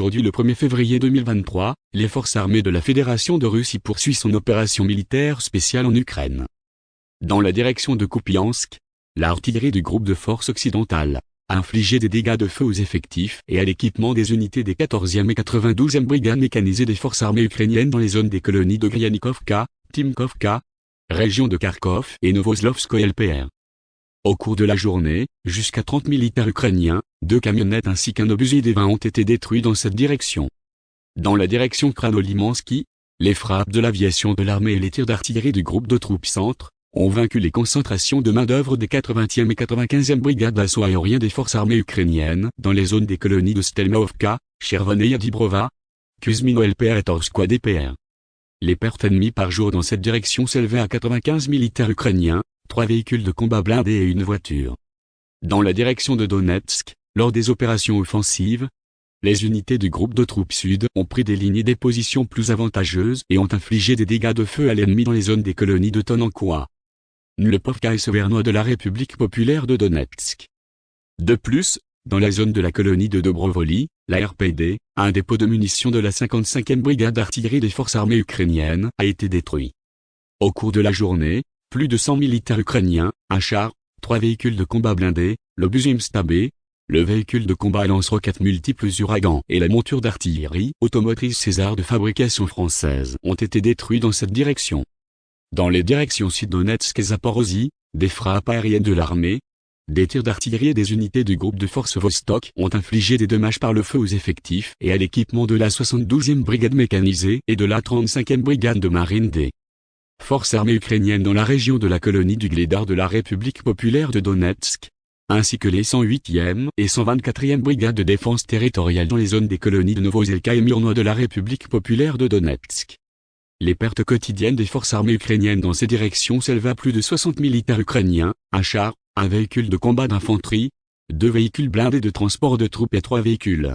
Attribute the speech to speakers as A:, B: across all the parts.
A: Aujourd'hui le 1er février 2023, les forces armées de la Fédération de Russie poursuivent son opération militaire spéciale en Ukraine. Dans la direction de Kupiansk, l'artillerie du groupe de forces occidentales a infligé des dégâts de feu aux effectifs et à l'équipement des unités des 14e et 92e brigades mécanisées des forces armées ukrainiennes dans les zones des colonies de Gryanikovka, Timkovka, région de Kharkov et Novoslovskoye LPR. Au cours de la journée, jusqu'à 30 militaires ukrainiens, 2 camionnettes ainsi qu'un obusier D-20 ont été détruits dans cette direction. Dans la direction Krasnolimansky, les frappes de l'aviation de l'armée et les tirs d'artillerie du groupe de troupes centre ont vaincu les concentrations de main-d'œuvre des 80e et 95e brigades d'assaut aérien des forces armées ukrainiennes dans les zones des colonies de Stelmaovka, Chervoneia Dibrova, Kuzmino LPR et Torskoye DPR. Les pertes ennemies par jour dans cette direction s'élevaient à 95 militaires ukrainiens, 3 véhicules de combat blindés et une voiture. Dans la direction de Donetsk, lors des opérations offensives, les unités du groupe de troupes sud ont pris des lignes et des positions plus avantageuses et ont infligé des dégâts de feu à l'ennemi dans les zones des colonies de Tonenkoa, Nlepovka et Severnoye de la République populaire de Donetsk. De plus, dans la zone de la colonie de Dobrovoly, la RPD, un dépôt de munitions de la 55e brigade d'artillerie des forces armées ukrainiennes a été détruit. Au cours de la journée, plus de 100 militaires ukrainiens, un char, 3 véhicules de combat blindés, l'obusier Mstab, le véhicule de combat à lance-roquettes multiples Uragan et la monture d'artillerie automotrice César de fabrication française ont été détruits dans cette direction. Dans les directions Sud-Donetsk et Zaporozhye, des frappes aériennes de l'armée, des tirs d'artillerie et des unités du groupe de forces Vostok ont infligé des dommages par le feu aux effectifs et à l'équipement de la 72e brigade mécanisée et de la 35e brigade de marine des forces armées ukrainiennes dans la région de la colonie du Gledar de la République populaire de Donetsk, ainsi que les 108e et 124e brigades de défense territoriale dans les zones des colonies de Novoselka et Murnoye de la République populaire de Donetsk. Les pertes quotidiennes des forces armées ukrainiennes dans ces directions s'élèvent à plus de 60 militaires ukrainiens, un char, un véhicule de combat d'infanterie, 2 véhicules blindés de transport de troupes et 3 véhicules.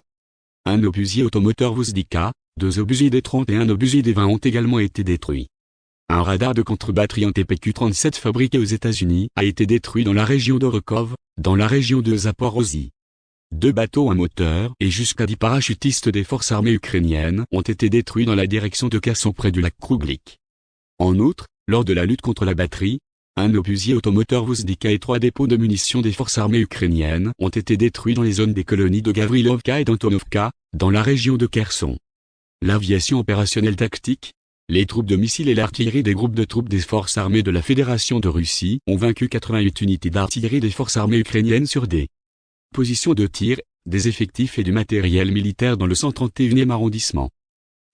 A: Un obusier automoteur Vozdika, 2 obusiers D-30 et un obusier D-20 ont également été détruits. Un radar de contre-batterie en TPQ-37 fabriqué aux États-Unis a été détruit dans la région d'Orokov, dans la région de Zaporozhye. 2 bateaux à moteur et jusqu'à 10 parachutistes des forces armées ukrainiennes ont été détruits dans la direction de Kherson près du lac Krouglik. En outre, lors de la lutte contre la batterie, un obusier automoteur Vozdika et 3 dépôts de munitions des forces armées ukrainiennes ont été détruits dans les zones des colonies de Gavrilovka et d'Antonovka, dans la région de Kherson. L'aviation opérationnelle tactique, les troupes de missiles et l'artillerie des groupes de troupes des forces armées de la Fédération de Russie ont vaincu 88 unités d'artillerie des forces armées ukrainiennes sur des positions de tir, des effectifs et du matériel militaire dans le 131e arrondissement.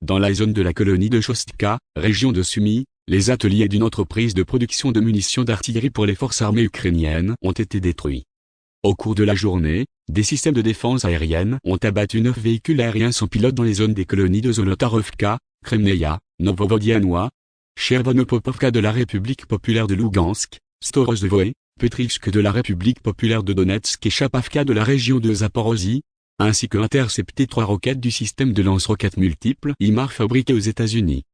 A: Dans la zone de la colonie de Chostka, région de Sumy, les ateliers d'une entreprise de production de munitions d'artillerie pour les forces armées ukrainiennes ont été détruits. Au cours de la journée, des systèmes de défense aérienne ont abattu 9 véhicules aériens sans pilote dans les zones des colonies de Zolotarovka, Kremneia, Novovodianoye, Chervonopopovka de la République populaire de Lugansk, Storozhvoe, Petrivsk de la République populaire de Donetsk et Chapavka de la région de Zaporozhye, ainsi que intercepté 3 roquettes du système de lance-roquettes multiples IMAR fabriqué aux États-Unis.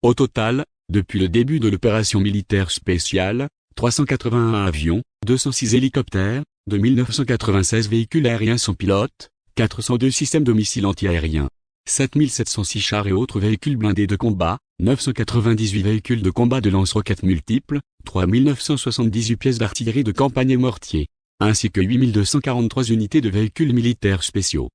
A: Au total, depuis le début de l'opération militaire spéciale, 381 avions, 206 hélicoptères, 2996 véhicules aériens sans pilote, 402 systèmes de missiles antiaériens, 7706 chars et autres véhicules blindés de combat, 998 véhicules de combat de lance-roquettes multiples, 3978 pièces d'artillerie de campagne et mortiers, ainsi que 8243 unités de véhicules militaires spéciaux.